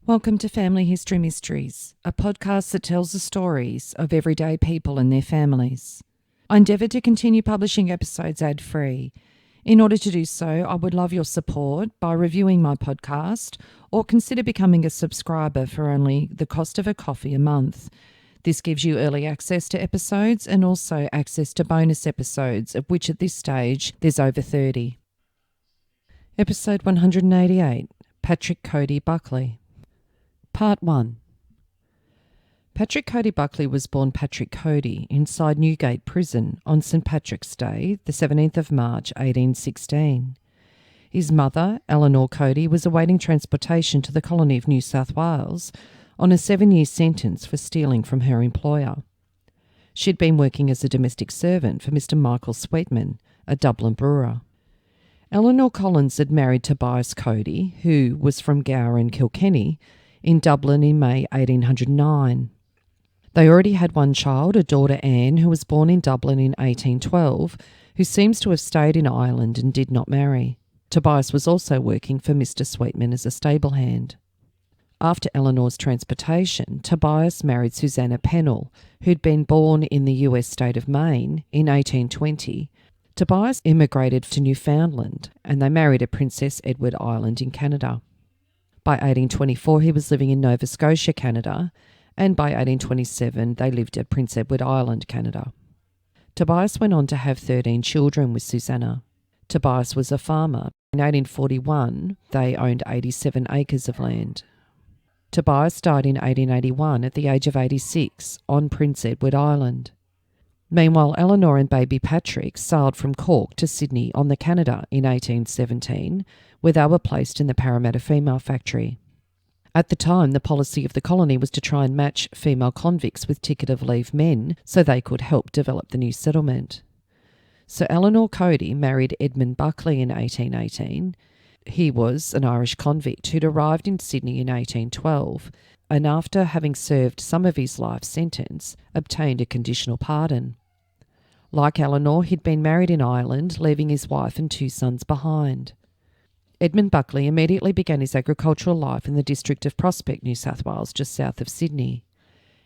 Welcome to Family History Mysteries, a podcast that tells the stories of everyday people and their families. I endeavour to continue publishing episodes ad-free. In order to do so, I would love your support by reviewing my podcast or consider becoming a subscriber for only the cost of a coffee a month. This gives you early access to episodes and also access to bonus episodes, of which at this stage there's over 30. Episode 188, Patrick Coady Buckley. Part 1. Patrick Coady Buckley was born Patrick Coady inside Newgate Prison on St Patrick's Day, the 17th of March 1816. His mother, Eleanor Coady, was awaiting transportation to the colony of New South Wales on a 7-year sentence for stealing from her employer. She'd been working as a domestic servant for Mr Michael Sweetman, a Dublin brewer. Eleanor Collins had married Tobias Coady, who was from Gower and Kilkenny, in Dublin in May 1809. They already had one child, a daughter Anne, who was born in Dublin in 1812, who seems to have stayed in Ireland and did not marry. Tobias was also working for Mr Sweetman as a stable hand. After Eleanor's transportation, Tobias married Susanna Pennell, who'd been born in the US state of Maine in 1820. Tobias immigrated to Newfoundland and they married at Princess Edward Island in Canada. By 1824, he was living in Nova Scotia, Canada, and by 1827, they lived at Prince Edward Island, Canada. Tobias went on to have 13 children with Susanna. Tobias was a farmer. In 1841, they owned 87 acres of land. Tobias died in 1881 at the age of 86 on Prince Edward Island. Meanwhile, Eleanor and baby Patrick sailed from Cork to Sydney on the Canada in 1817, where they were placed in the Parramatta Female Factory. At the time, the policy of the colony was to try and match female convicts with ticket of leave men so they could help develop the new settlement. So Eleanor Coady married Edmund Buckley in 1818. He was an Irish convict who'd arrived in Sydney in 1812 and after having served some of his life sentence, obtained a conditional pardon. Like Eleanor, he'd been married in Ireland, leaving his wife and 2 sons behind. Edmund Buckley immediately began his agricultural life in the district of Prospect, New South Wales, just south of Sydney.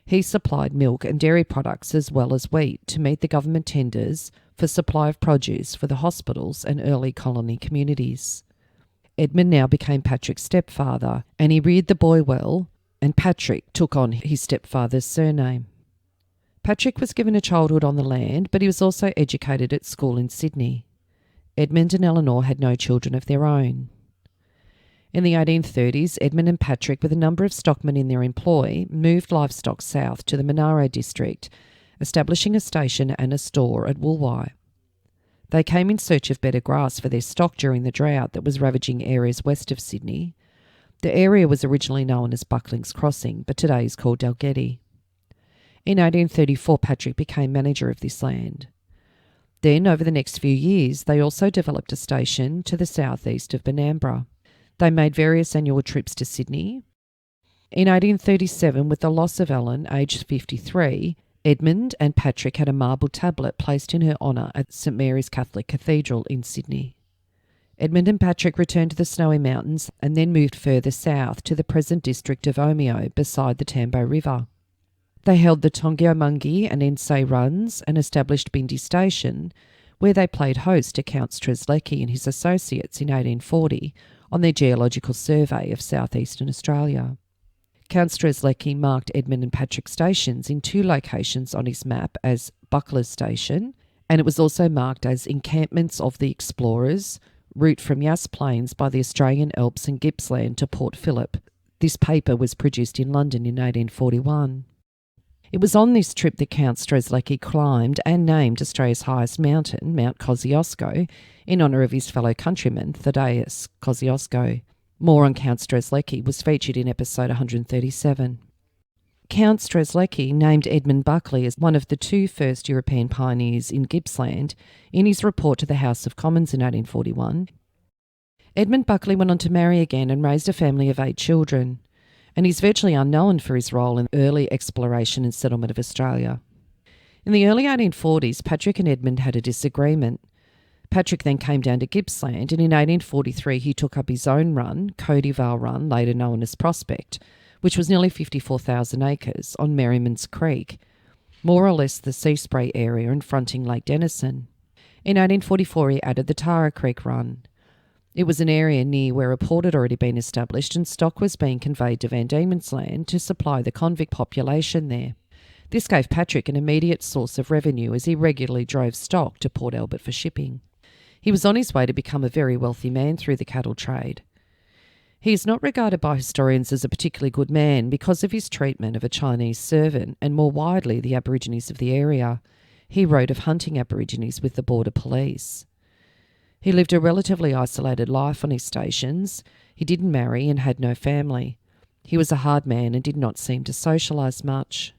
He supplied milk and dairy products as well as wheat to meet the government tenders for supply of produce for the hospitals and early colony communities. Edmund now became Patrick's stepfather, and he reared the boy well, and Patrick took on his stepfather's surname. Patrick was given a childhood on the land, but he was also educated at school in Sydney. Edmund and Eleanor had no children of their own. In the 1830s, Edmund and Patrick, with a number of stockmen in their employ, moved livestock south to the Monaro district, establishing a station and a store at Woolwye. They came in search of better grass for their stock during the drought that was ravaging areas west of Sydney. The area was originally known as Buckling's Crossing, but today is called Dalgety. In 1834, Patrick became manager of this land. Then, over the next few years, they also developed a station to the southeast of Benambra. They made various annual trips to Sydney. In 1837, with the loss of Ellen, aged 53, Edmund and Patrick had a marble tablet placed in her honour at St Mary's Catholic Cathedral in Sydney. Edmund and Patrick returned to the Snowy Mountains and then moved further south to the present district of Omeo beside the Tambo River. They held the Tongyomungi and Ensay runs and established Bindi Station, where they played host to Count Strzelecki and his associates in 1840 on their geological survey of southeastern Australia. Count Strzelecki marked Edmund and Patrick stations in 2 locations on his map as Buckler's Station, and it was also marked as Encampments of the Explorers, route from Yass Plains by the Australian Alps and Gippsland to Port Phillip. This paper was produced in London in 1841. It was on this trip that Count Strzelecki climbed and named Australia's highest mountain, Mount Kosciuszko, in honour of his fellow countryman, Thaddeus Kosciuszko. More on Count Strzelecki was featured in episode 137. Count Strzelecki named Edmund Buckley as one of the 2 first European pioneers in Gippsland in his report to the House of Commons in 1841. Edmund Buckley went on to marry again and raised a family of 8 children, and he's virtually unknown for his role in early exploration and settlement of Australia. In the early 1840s, Patrick and Edmund had a disagreement. Patrick then came down to Gippsland, and in 1843 he took up his own run, Coady Vale Run, later known as Prospect, which was nearly 54,000 acres on Merriman's Creek, more or less the sea spray area and fronting Lake Denison. In 1844 he added the Tara Creek Run. It was an area near where a port had already been established and stock was being conveyed to Van Diemen's Land to supply the convict population there. This gave Patrick an immediate source of revenue as he regularly drove stock to Port Albert for shipping. He was on his way to become a very wealthy man through the cattle trade. He is not regarded by historians as a particularly good man because of his treatment of a Chinese servant and more widely the Aborigines of the area. He wrote of hunting Aborigines with the border police. He lived a relatively isolated life on his stations. He didn't marry and had no family. He was a hard man and did not seem to socialise much.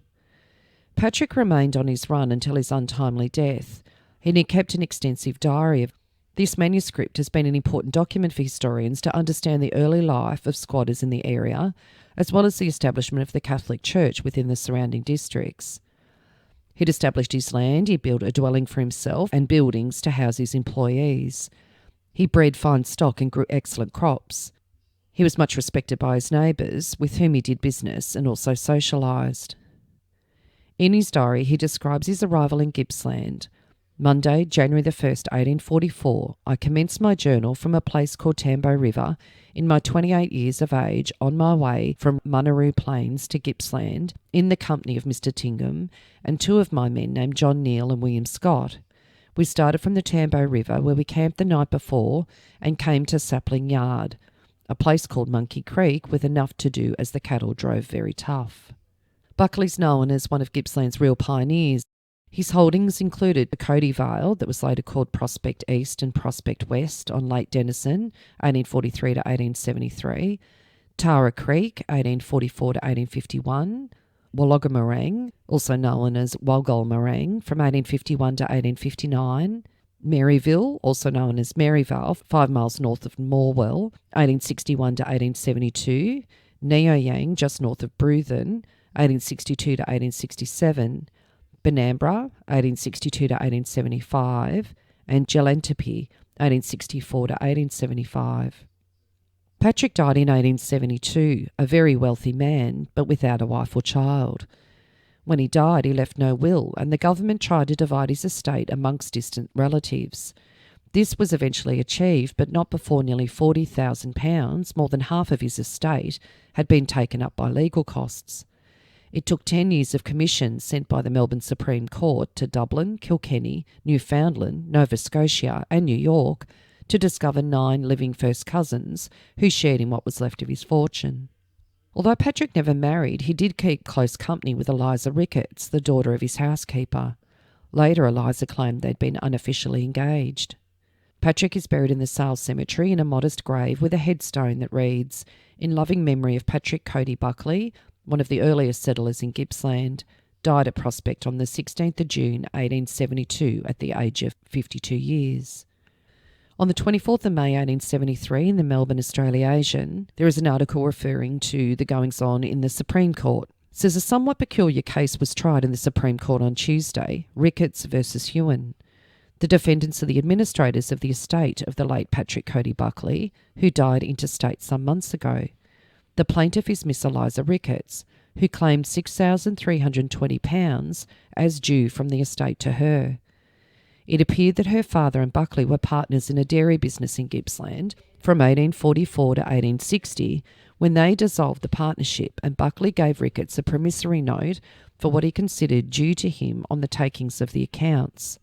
Patrick remained on his run until his untimely death, and he kept an extensive diary. This manuscript has been an important document for historians to understand the early life of squatters in the area, as well as the establishment of the Catholic Church within the surrounding districts. He'd established his land, he built a dwelling for himself and buildings to house his employees. He bred fine stock and grew excellent crops. He was much respected by his neighbours, with whom he did business and also socialised. In his diary, he describes his arrival in Gippsland. Monday, January the 1st, 1844, I commenced my journal from a place called Tambo River in my 28 years of age on my way from Munaroo Plains to Gippsland in the company of Mr. Tingham and two of my men named John Neal and William Scott. We started from the Tambo River where we camped the night before and came to Sapling Yard, a place called Monkey Creek with enough to do as the cattle drove very tough. Buckley's known as one of Gippsland's real pioneers. His holdings included the Coady Vale, that was later called Prospect East and Prospect West on Lake Denison, 1843 to 1873, Tara Creek, 1844 to 1851, Wollongamarang, also known as Walgolmarang, from 1851 to 1859, Maryville, also known as Maryvale, 5 miles north of Morwell, 1861 to 1872, Neoyang, just north of Bruthen, 1862 to 1867, Benambra, 1862 to 1875, and Jelantipi, 1864 to 1875. Patrick died in 1872, a very wealthy man, but without a wife or child. When he died, he left no will, and the government tried to divide his estate amongst distant relatives. This was eventually achieved, but not before nearly £40,000, more than half of his estate, had been taken up by legal costs. It took 10 years of commissions sent by the Melbourne Supreme Court to Dublin, Kilkenny, Newfoundland, Nova Scotia and New York to discover 9 living first cousins who shared in what was left of his fortune. Although Patrick never married, he did keep close company with Eliza Ricketts, the daughter of his housekeeper. Later, Eliza claimed they'd been unofficially engaged. Patrick is buried in the Sale Cemetery in a modest grave with a headstone that reads, "In loving memory of Patrick Coady Buckley, one of the earliest settlers in Gippsland, died at Prospect on the 16th of June 1872 at the age of 52 years. On the 24th of May 1873 in the Melbourne Australiasian, there is an article referring to the goings-on in the Supreme Court. It says a somewhat peculiar case was tried in the Supreme Court on Tuesday, Ricketts versus Hewen. The defendants are the administrators of the estate of the late Patrick Coady Buckley, who died interstate some months ago. The plaintiff is Miss Eliza Ricketts, who claimed £6,320 as due from the estate to her. It appeared that her father and Buckley were partners in a dairy business in Gippsland from 1844 to 1860, when they dissolved the partnership and Buckley gave Ricketts a promissory note for what he considered due to him on the takings of the accounts.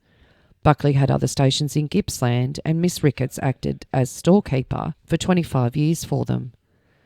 Buckley had other stations in Gippsland and Miss Ricketts acted as storekeeper for 25 years for them.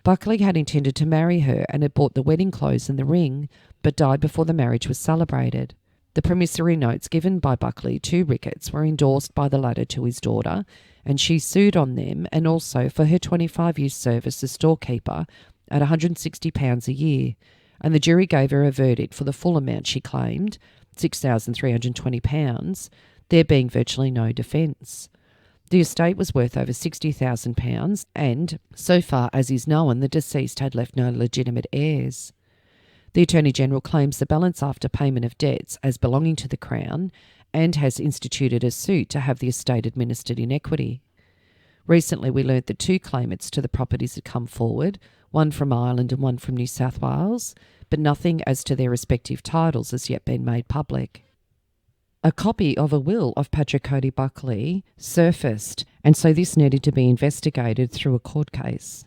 Buckley had intended to marry her and had bought the wedding clothes and the ring, but died before the marriage was celebrated. The promissory notes given by Buckley to Ricketts were endorsed by the latter to his daughter, and she sued on them and also for her 25 years' service as storekeeper at £160 a year, and the jury gave her a verdict for the full amount she claimed, £6,320, there being virtually no defence. The estate was worth over £60,000 and, so far as is known, the deceased had left no legitimate heirs. The Attorney-General claims the balance after payment of debts as belonging to the Crown and has instituted a suit to have the estate administered in equity. Recently, we learnt that 2 claimants to the properties had come forward, one from Ireland and one from New South Wales, but nothing as to their respective titles has yet been made public. A copy of a will of Patrick Coady Buckley surfaced, and so this needed to be investigated through a court case.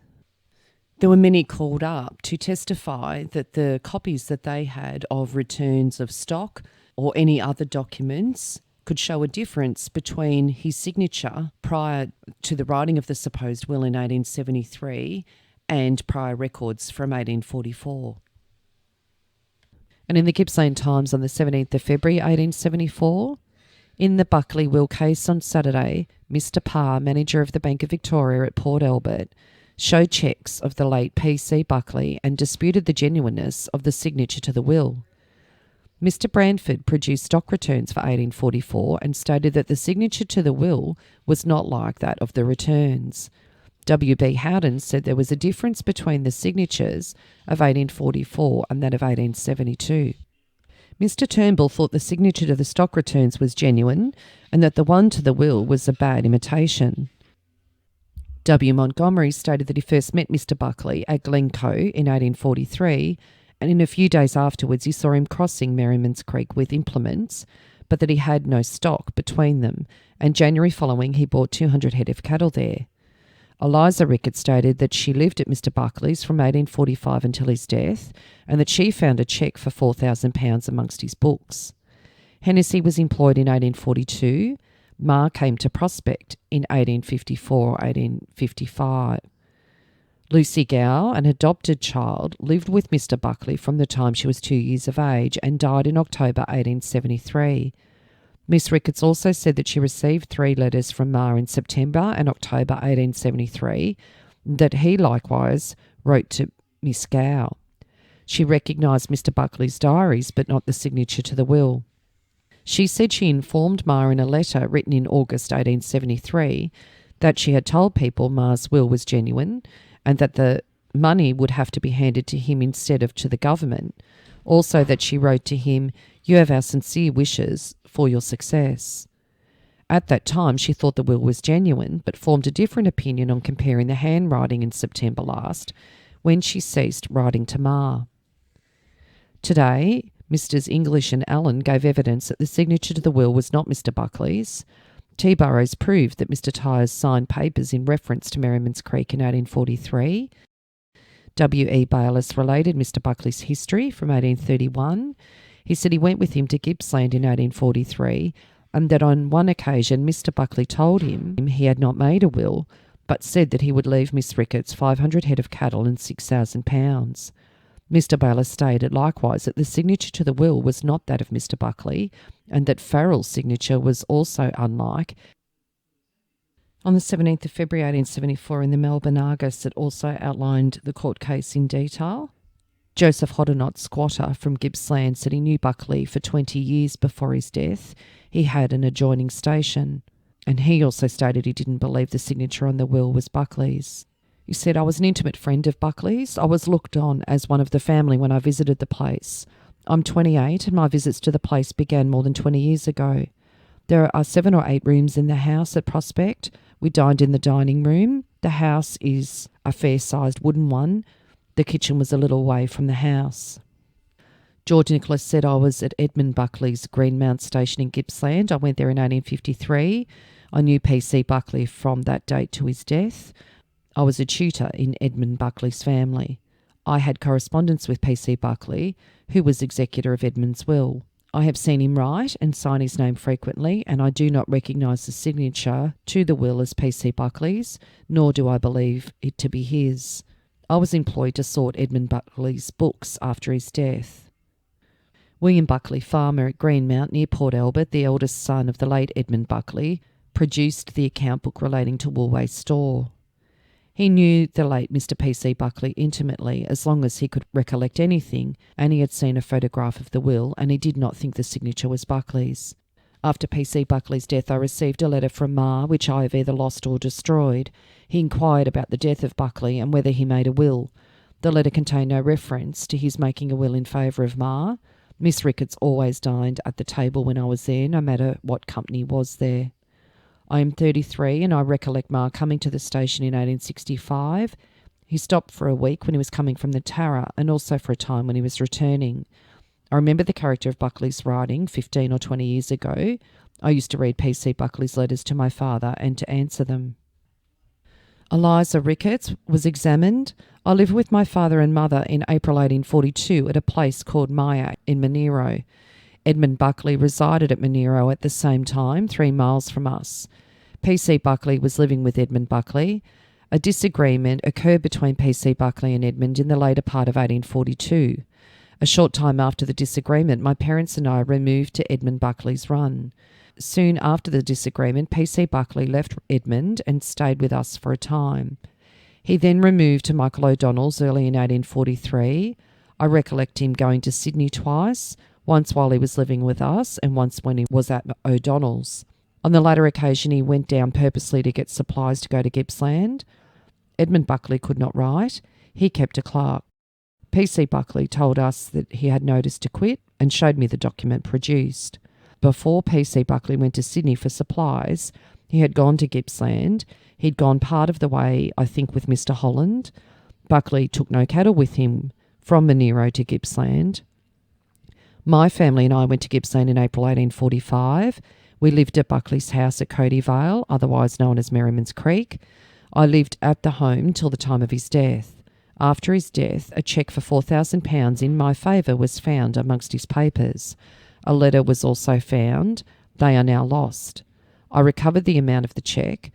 There were many called up to testify that the copies that they had of returns of stock or any other documents could show a difference between his signature prior to the writing of the supposed will in 1873 and prior records from 1844. And in the Gippsland Times on the 17th of February 1874, in the Buckley will case on Saturday, Mr. Parr, manager of the Bank of Victoria at Port Albert, showed cheques of the late P.C. Buckley and disputed the genuineness of the signature to the will. Mr. Branford produced stock returns for 1844 and stated that the signature to the will was not like that of the returns. W.B. Howden said there was a difference between the signatures of 1844 and that of 1872. Mr. Turnbull thought the signature to the stock returns was genuine and that the one to the will was a bad imitation. W. Montgomery stated that he first met Mr. Buckley at Glencoe in 1843, and in a few days afterwards he saw him crossing Merriman's Creek with implements, but that he had no stock between them, and January following he bought 200 head of cattle there. Eliza Rickett stated that she lived at Mr. Buckley's from 1845 until his death, and that she found a cheque for £4,000 amongst his books. Hennessy was employed in 1842. Ma came to Prospect in 1854-1855. Lucy Gow, an adopted child, lived with Mr. Buckley from the time she was 2 years of age and died in October 1873. Miss Ricketts also said that she received 3 letters from Ma in September and October 1873, that he likewise wrote to Miss Gow. She recognised Mr. Buckley's diaries but not the signature to the will. She said she informed Ma in a letter written in August 1873 that she had told people Ma's will was genuine and that the money would have to be handed to him instead of to the government. Also that she wrote to him, "You have our sincere wishes for your success." At that time she thought the will was genuine, but formed a different opinion on comparing the handwriting in September last, when she ceased writing to Ma. Today, Messrs. English and Allen gave evidence that the signature to the will was not Mr. Buckley's. T. Burrows proved that Mr. Tyers signed papers in reference to Merriman's Creek in 1843. W. E. Bayliss related Mr. Buckley's history from 1831. He said he went with him to Gippsland in 1843 and that on one occasion Mr. Buckley told him he had not made a will, but said that he would leave Miss Ricketts 500 head of cattle and £6,000. Mr. Bayliss stated likewise that the signature to the will was not that of Mr. Buckley and that Farrell's signature was also unlike. On the 17th of February 1874 in the Melbourne Argus, it also outlined the court case in detail. Joseph Hoddinott, squatter from Gippsland, said he knew Buckley for 20 years before his death. He had an adjoining station, and he also stated he didn't believe the signature on the will was Buckley's. He said, "I was an intimate friend of Buckley's. I was looked on as one of the family when I visited the place. I'm 28 and my visits to the place began more than 20 years ago. There are 7 or 8 rooms in the house at Prospect. We dined in the dining room. The house is a fair-sized wooden one. The kitchen was a little way from the house." George Nicholas said, "I was at Edmund Buckley's Greenmount station in Gippsland. I went there in 1853. I knew P.C. Buckley from that date to his death. I was a tutor in Edmund Buckley's family. I had correspondence with P.C. Buckley, who was executor of Edmund's will. I have seen him write and sign his name frequently, and I do not recognise the signature to the will as P.C. Buckley's, nor do I believe it to be his. I was employed to sort Edmund Buckley's books after his death." William Buckley, farmer at Greenmount near Port Albert, the eldest son of the late Edmund Buckley, produced the account book relating to Woolway Store. He knew the late Mr. P.C. Buckley intimately, as long as he could recollect anything, and he had seen a photograph of the will, and he did not think the signature was Buckley's. After P.C. Buckley's death, I received a letter from Ma, which I have either lost or destroyed. He inquired about the death of Buckley and whether he made a will. The letter contained no reference to his making a will in favour of Ma. Miss Ricketts always dined at the table when I was there, no matter what company was there. I am 33 and I recollect Ma coming to the station in 1865. He stopped for a week when he was coming from the Tarra and also for a time when he was returning. I remember the character of Buckley's writing 15 or 20 years ago. I used to read P.C. Buckley's letters to my father and to answer them. Eliza Ricketts was examined. I lived with my father and mother in April 1842 at a place called Maya in Monero. Edmund Buckley resided at Monero at the same time, 3 miles from us. P.C. Buckley was living with Edmund Buckley. A disagreement occurred between P.C. Buckley and Edmund in the later part of 1842. A short time after the disagreement, my parents and I removed to Edmund Buckley's run. Soon after the disagreement, P.C. Buckley left Edmund and stayed with us for a time. He then removed to Michael O'Donnell's early in 1843. I recollect him going to Sydney twice, once while he was living with us and once when he was at O'Donnell's. On the latter occasion, he went down purposely to get supplies to go to Gippsland. Edmund Buckley could not write. He kept a clerk. P.C. Buckley told us that he had notice to quit and showed me the document produced. Before P.C. Buckley went to Sydney for supplies, he had gone to Gippsland. He'd gone part of the way, I think, with Mr. Holland. Buckley took no cattle with him from Monero to Gippsland. My family and I went to Gippsland in April 1845. We lived at Buckley's house at Coady Vale, otherwise known as Merriman's Creek. I lived at the home till the time of his death. After his death, a cheque for £4,000 in my favour was found amongst his papers. A letter was also found. They are now lost. I recovered the amount of the cheque.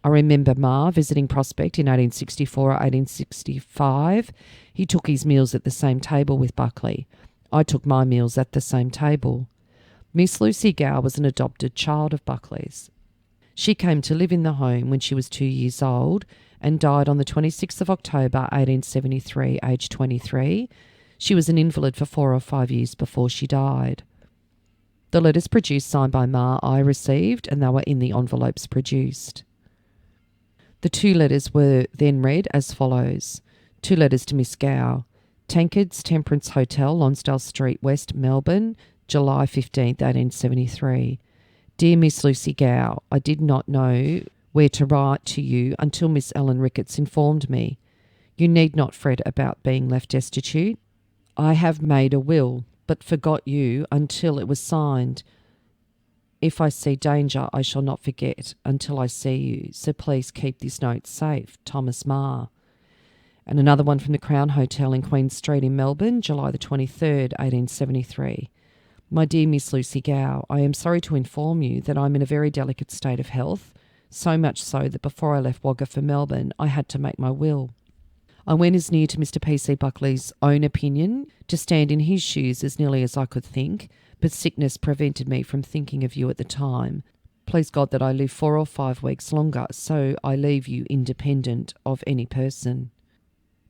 I remember Ma visiting Prospect in 1864 or 1865. He took his meals at the same table with Buckley. I took my meals at the same table. Miss Lucy Gow was an adopted child of Buckley's. She came to live in the home when she was 2 years old and died on the 26th of October 1873, aged 23. She was an invalid for 4 or 5 years before she died. The letters produced signed by Ma I received, and they were in the envelopes produced. The 2 letters were then read as follows. 2 letters to Miss Gow. Tankard's Temperance Hotel, Lonsdale Street, West, Melbourne, July 15th, 1873. Dear Miss Lucy Gow, I did not know where to write to you until Miss Ellen Ricketts informed me. You need not fret about being left destitute. I have made a will, but forgot you until it was signed. If I see danger, I shall not forget until I see you, so please keep this note safe. Thomas Marr. And another one from the Crown Hotel in Queen Street in Melbourne, July the 23rd, 1873. My dear Miss Lucy Gow, I am sorry to inform you that I am in a very delicate state of health, so much so that before I left Wagga for Melbourne, I had to make my will. I went as near to Mr. P.C. Buckley's own opinion, to stand in his shoes as nearly as I could think, but sickness prevented me from thinking of you at the time. Please God that I live 4 or 5 weeks longer, so I leave you independent of any person.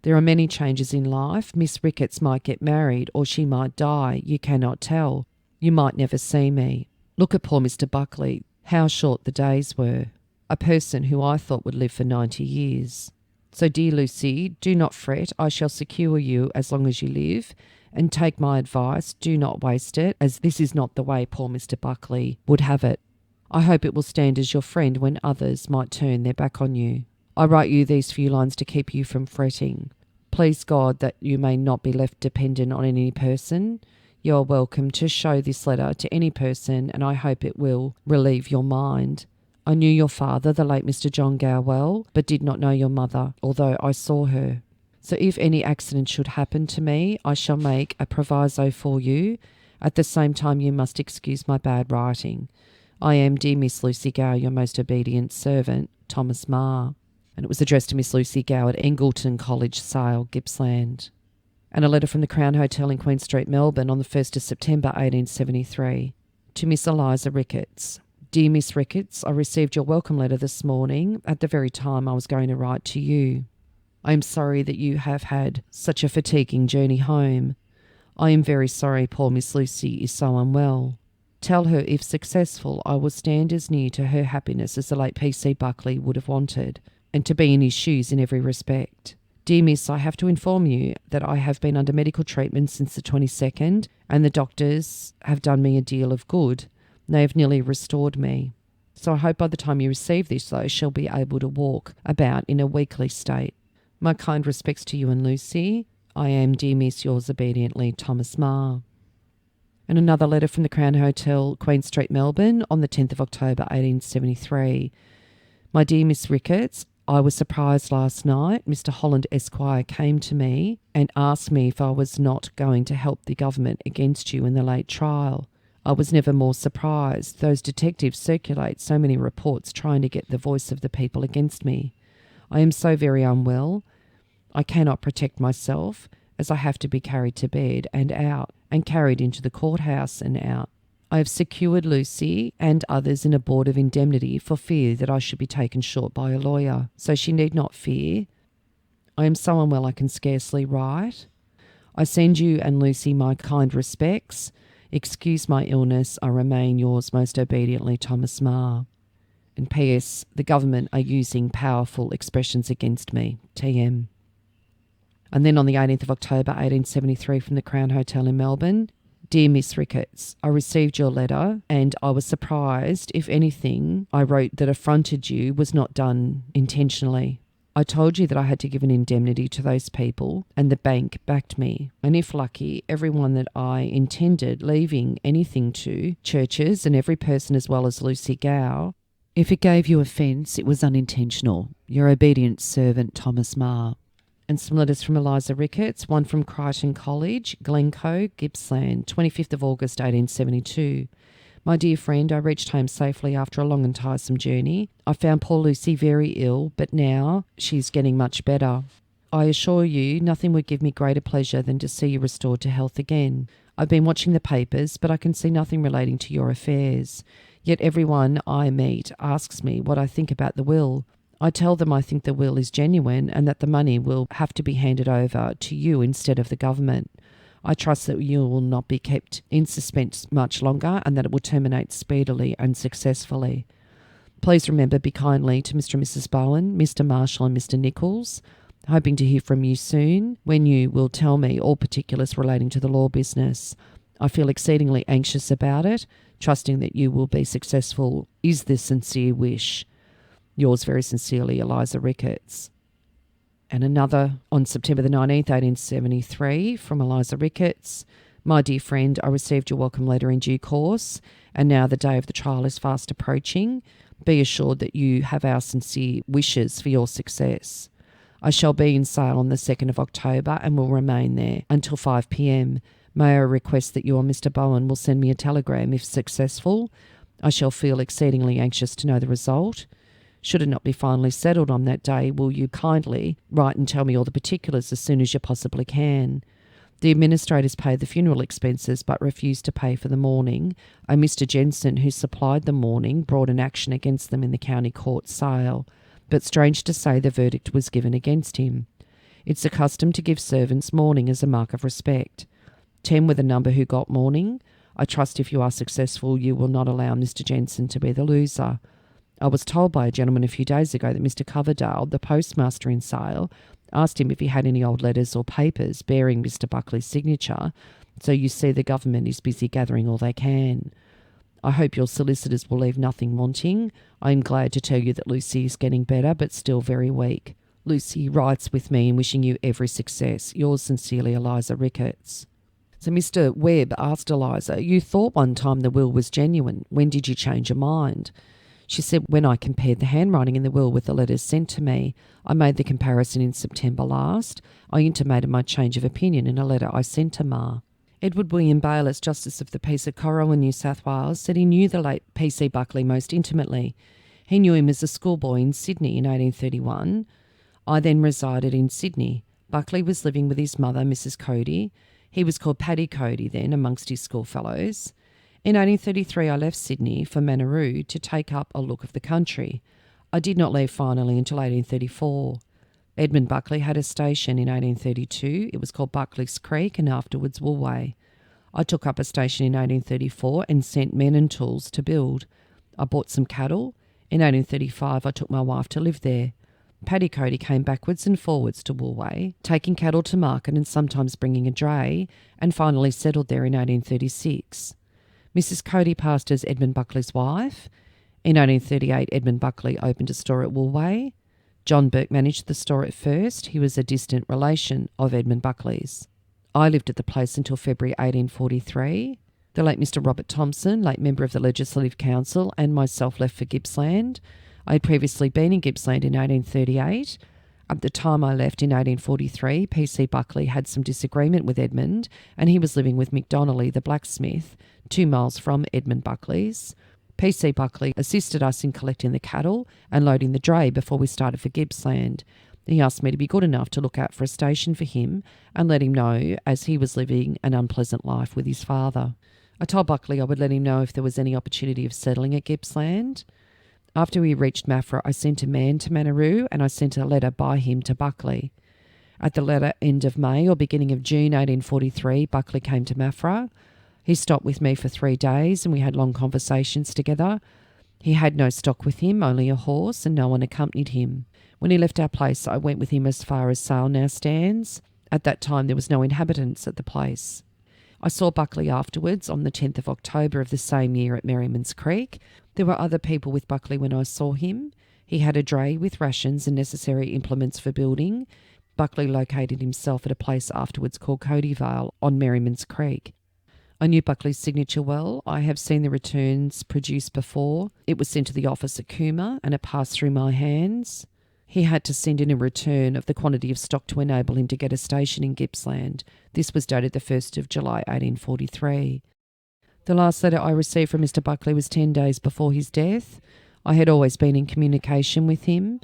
There are many changes in life. Miss Ricketts might get married, or she might die. You cannot tell. You might never see me. Look at poor Mr. Buckley, how short the days were. A person who I thought would live for 90 years. So, dear Lucy, do not fret. I shall secure you as long as you live. And take my advice, do not waste it, as this is not the way poor Mr. Buckley would have it. I hope it will stand as your friend when others might turn their back on you. I write you these few lines to keep you from fretting. Please God that you may not be left dependent on any person. You are welcome to show this letter to any person, and I hope it will relieve your mind. I knew your father, the late Mr. John Gow, well, but did not know your mother, although I saw her. So if any accident should happen to me, I shall make a proviso for you. At the same time, you must excuse my bad writing. I am, dear Miss Lucy Gow, your most obedient servant, Thomas Marr. And it was addressed to Miss Lucy Gow at Engleton College, Sale, Gippsland. And a letter from the Crown Hotel in Queen Street, Melbourne, on the 1st of September 1873. To Miss Eliza Ricketts. Dear Miss Ricketts, I received your welcome letter this morning at the very time I was going to write to you. I am sorry that you have had such a fatiguing journey home. I am very sorry poor Miss Lucy is so unwell. Tell her if successful I will stand as near to her happiness as the late P.C. Buckley would have wanted, and to be in his shoes in every respect. Dear Miss, I have to inform you that I have been under medical treatment since the 22nd, and the doctors have done me a deal of good. They have nearly restored me. So I hope by the time you receive this, though, she'll be able to walk about in a weakly state. My kind respects to you and Lucy. I am, dear Miss, yours obediently, Thomas Marr. And another letter from the Crown Hotel, Queen Street, Melbourne, on the 10th of October, 1873. My dear Miss Ricketts, I was surprised last night. Mr. Holland Esquire came to me and asked me if I was not going to help the government against you in the late trial. I was never more surprised. Those detectives circulate so many reports trying to get the voice of the people against me. I am so very unwell. I cannot protect myself, as I have to be carried to bed and out, and carried into the courthouse and out. I have secured Lucy and others in a board of indemnity for fear that I should be taken short by a lawyer, so she need not fear. I am so unwell I can scarcely write. I send you and Lucy my kind respects. Excuse my illness. I remain yours most obediently, Thomas Marr. And P.S. The government are using powerful expressions against me. T.M. And then on the 18th of October 1873 from the Crown Hotel in Melbourne, Dear Miss Ricketts, I received your letter and I was surprised if anything I wrote that affronted you was not done intentionally. I told you that I had to give an indemnity to those people and the bank backed me. And if lucky, everyone that I intended leaving anything to, churches and every person as well as Lucy Gow. If it gave you offence, it was unintentional. Your obedient servant, Thomas Marr. And some letters from Eliza Ricketts, one from Crichton College, Glencoe, Gippsland, 25th of August 1872. My dear friend, I reached home safely after a long and tiresome journey. I found poor Lucy very ill, but now she's getting much better. I assure you, nothing would give me greater pleasure than to see you restored to health again. I've been watching the papers, but I can see nothing relating to your affairs. Yet everyone I meet asks me what I think about the will. I tell them I think the will is genuine and that the money will have to be handed over to you instead of the government. I trust that you will not be kept in suspense much longer and that it will terminate speedily and successfully. Please remember, be kindly to Mr. and Mrs. Bowen, Mr. Marshall and Mr. Nichols, hoping to hear from you soon when you will tell me all particulars relating to the law business. I feel exceedingly anxious about it. Trusting that you will be successful is the sincere wish. Yours very sincerely, Eliza Ricketts. And another on September the 19th, 1873, from Eliza Ricketts. My dear friend, I received your welcome letter in due course, and now the day of the trial is fast approaching. Be assured that you have our sincere wishes for your success. I shall be in Sale on the 2nd of October and will remain there until 5 p.m. May I request that you or Mr. Bowen will send me a telegram if successful? I shall feel exceedingly anxious to know the result. Should it not be finally settled on that day, will you kindly write and tell me all the particulars as soon as you possibly can? The administrators paid the funeral expenses but refused to pay for the mourning. A Mr. Jensen, who supplied the mourning, brought an action against them in the County Court, Sale. But strange to say, the verdict was given against him. It's a custom to give servants mourning as a mark of respect. 10 were the number who got mourning. I trust if you are successful, you will not allow Mr. Jensen to be the loser. I was told by a gentleman a few days ago that Mr. Coverdale, the postmaster in Sale, asked him if he had any old letters or papers bearing Mr. Buckley's signature, so you see the government is busy gathering all they can. I hope your solicitors will leave nothing wanting. I am glad to tell you that Lucy is getting better, but still very weak. Lucy writes with me and wishing you every success. Yours sincerely, Eliza Ricketts. So Mr. Webb asked Eliza, you thought one time the will was genuine. When did you change your mind? She said, when I compared the handwriting in the will with the letters sent to me. I made the comparison in September last. I intimated my change of opinion in a letter I sent to Ma. Edward William Bayliss, Justice of the Peace of Corowa in New South Wales, said he knew the late P.C. Buckley most intimately. He knew him as a schoolboy in Sydney in 1831. I then resided in Sydney. Buckley was living with his mother, Mrs. Coady. He was called Paddy Coady then amongst his schoolfellows. In 1833 I left Sydney for Manaroo to take up a look of the country. I did not leave finally until 1834. Edmund Buckley had a station in 1832. It was called Buckley's Creek and afterwards Woolway. I took up a station in 1834 and sent men and tools to build. I bought some cattle. In 1835 I took my wife to live there. Paddy Coady came backwards and forwards to Woolway, taking cattle to market and sometimes bringing a dray, and finally settled there in 1836. Mrs. Coady passed as Edmund Buckley's wife. In 1838, Edmund Buckley opened a store at Woolway. John Burke managed the store at first. He was a distant relation of Edmund Buckley's. I lived at the place until February 1843. The late Mr. Robert Thompson, late member of the Legislative Council, and myself left for Gippsland. I had previously been in Gippsland in 1838. At the time I left in 1843, P.C. Buckley had some disagreement with Edmund, and he was living with Mick Donnelly, the blacksmith, 2 miles from Edmund Buckley's. P.C. Buckley assisted us in collecting the cattle and loading the dray before we started for Gippsland. He asked me to be good enough to look out for a station for him and let him know, as he was living an unpleasant life with his father. I told Buckley I would let him know if there was any opportunity of settling at Gippsland. After we reached Maffra, I sent a man to Manaroo and I sent a letter by him to Buckley. At the latter end of May or beginning of June 1843, Buckley came to Maffra. He stopped with me for 3 days and we had long conversations together. He had no stock with him, only a horse, and no one accompanied him. When he left our place, I went with him as far as Sale now stands. At that time, there was no inhabitants at the place. I saw Buckley afterwards on the 10th of October of the same year at Merriman's Creek. There were other people with Buckley when I saw him. He had a dray with rations and necessary implements for building. Buckley located himself at a place afterwards called Coady Vale on Merriman's Creek. I knew Buckley's signature well. I have seen the returns produced before. It was sent to the office at Cooma and it passed through my hands. He had to send in a return of the quantity of stock to enable him to get a station in Gippsland. This was dated the 1st of July 1843. The last letter I received from Mr. Buckley was 10 days before his death. I had always been in communication with him.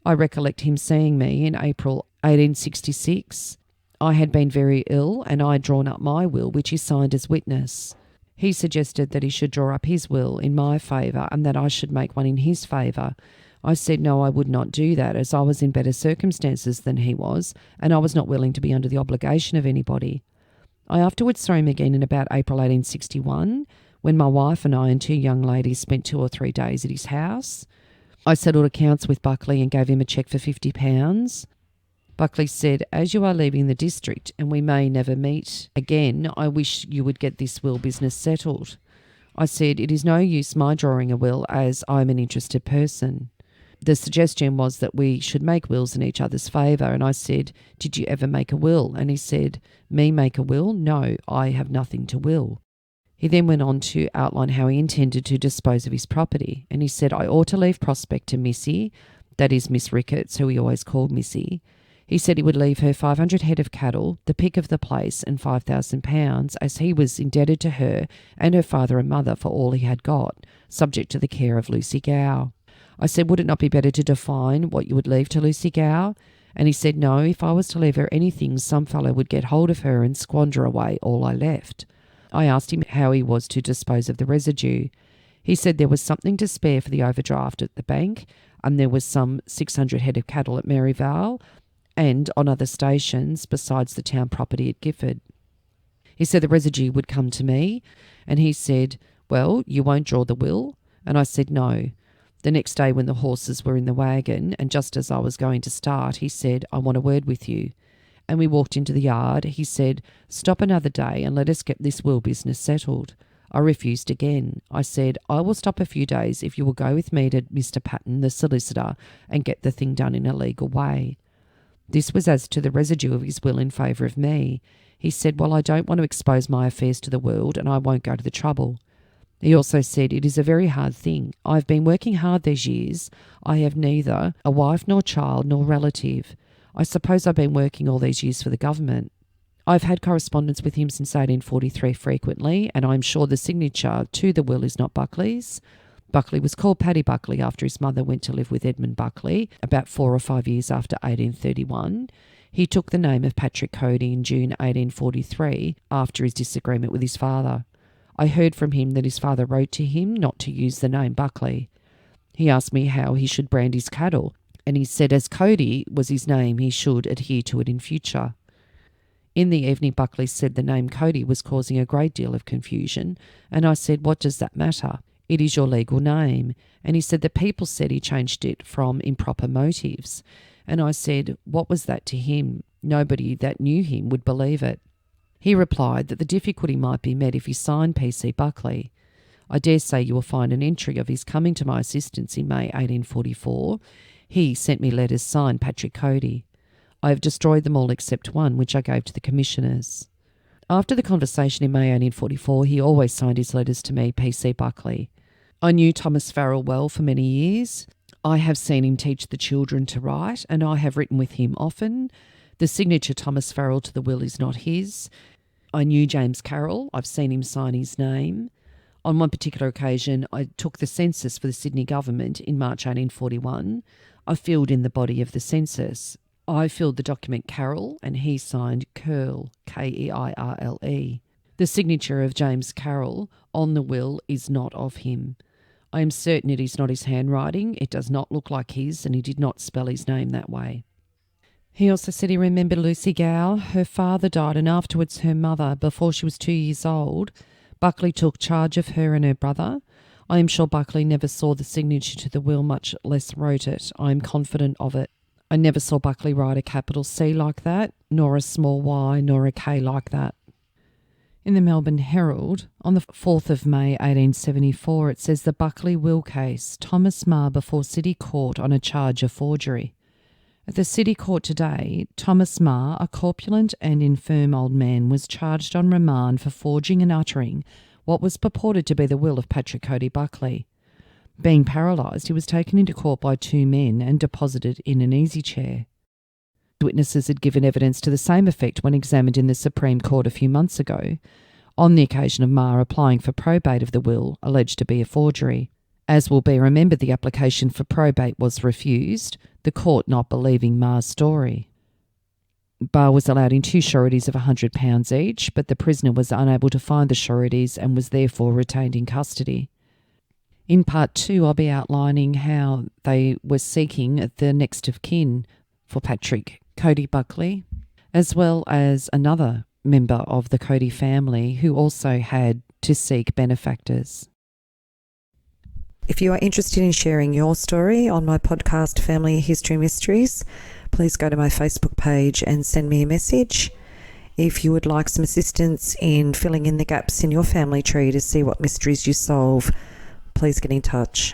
I recollect him seeing me in April 1866. I had been very ill and I had drawn up my will, which he signed as witness. He suggested that he should draw up his will in my favour and that I should make one in his favour. I said no, I would not do that, as I was in better circumstances than he was, and I was not willing to be under the obligation of anybody. I afterwards saw him again in about April 1861, when my wife and I and 2 young ladies spent 2 or 3 days at his house. I settled accounts with Buckley and gave him a cheque for £50. Buckley said, "As you are leaving the district and we may never meet again, I wish you would get this will business settled." I said, "It is no use my drawing a will, as I am an interested person." The suggestion was that we should make wills in each other's favour, and I said, "Did you ever make a will?" And he said, "Me make a will? No, I have nothing to will." He then went on to outline how he intended to dispose of his property, and he said, "I ought to leave Prospect to Missy," that is Miss Ricketts, who he always called Missy. He said he would leave her 500 head of cattle, the pick of the place, and £5,000, as he was indebted to her and her father and mother for all he had got, subject to the care of Lucy Gow. I said, "Would it not be better to define what you would leave to Lucy Gow?" And he said, "No, if I was to leave her anything, some fellow would get hold of her and squander away all I left." I asked him how he was to dispose of the residue. He said there was something to spare for the overdraft at the bank, and there was some 600 head of cattle at Maryvale and on other stations besides the town property at Gifford. He said the residue would come to me, and he said, "Well, you won't draw the will?" And I said no. The next day when the horses were in the wagon, and just as I was going to start, he said, "I want a word with you." And we walked into the yard. He said, "Stop another day and let us get this will business settled." I refused again. I said, "I will stop a few days if you will go with me to Mr. Patton, the solicitor, and get the thing done in a legal way." This was as to the residue of his will in favour of me. He said, "Well, I don't want to expose my affairs to the world, and I won't go to the trouble." He also said, "It is a very hard thing. I have been working hard these years. I have neither a wife nor child nor relative. I suppose I've been working all these years for the government." I've had correspondence with him since 1843 frequently, and I'm sure the signature to the will is not Buckley's. Buckley was called Paddy Buckley after his mother went to live with Edmund Buckley about 4 or 5 years after 1831. He took the name of Patrick Coady in June 1843 after his disagreement with his father. I heard from him that his father wrote to him not to use the name Buckley. He asked me how he should brand his cattle, and he said as Coady was his name, he should adhere to it in future. In the evening, Buckley said the name Coady was causing a great deal of confusion, and I said, "What does that matter? It is your legal name. And he said the people said he changed it from improper motives. And I said, what was that to him? Nobody that knew him would believe it. He replied that the difficulty might be met if he signed PC Buckley. I dare say you will find an entry of his coming to my assistance in May 1844. He sent me letters signed Patrick Coady. I have destroyed them all except one, which I gave to the commissioners. After the conversation in May 1844, he always signed his letters to me, PC Buckley. I knew Thomas Farrell well for many years. I have seen him teach the children to write, and I have written with him often. The signature Thomas Farrell to the will is not his. I knew James Carroll. I've seen him sign his name. On one particular occasion, I took the census for the Sydney government in March 1841. I filled in the body of the census. I filled the document Carroll and he signed Keirle, Keirle. The signature of James Carroll on the will is not of him. I am certain it is not his handwriting. It does not look like his, and he did not spell his name that way. He also said he remembered Lucy Gow. Her father died and afterwards her mother. Before she was 2 years old, Buckley took charge of her and her brother. I am sure Buckley never saw the signature to the will, much less wrote it. I am confident of it. I never saw Buckley write a capital C like that, nor a small y, nor a K like that. In the Melbourne Herald, on the 4th of May 1874, it says the Buckley will case, Thomas Marr before City Court on a charge of forgery. At the City Court today, Thomas Marr, a corpulent and infirm old man, was charged on remand for forging and uttering what was purported to be the will of Patrick Coady Buckley. Being paralysed, he was taken into court by 2 men and deposited in an easy chair. Witnesses had given evidence to the same effect when examined in the Supreme Court a few months ago, on the occasion of Marr applying for probate of the will alleged to be a forgery. As will be remembered, the application for probate was refused, the court not believing Marr's story. Barr was allowed in 2 sureties of £100 each, but the prisoner was unable to find the sureties and was therefore retained in custody. In part 2, I'll be outlining how they were seeking the next of kin for Patrick Coady Buckley, as well as another member of the Coady family who also had to seek benefactors. If you are interested in sharing your story on my podcast, Family History Mysteries, please go to my Facebook page and send me a message. If you would like some assistance in filling in the gaps in your family tree to see what mysteries you solve, please get in touch.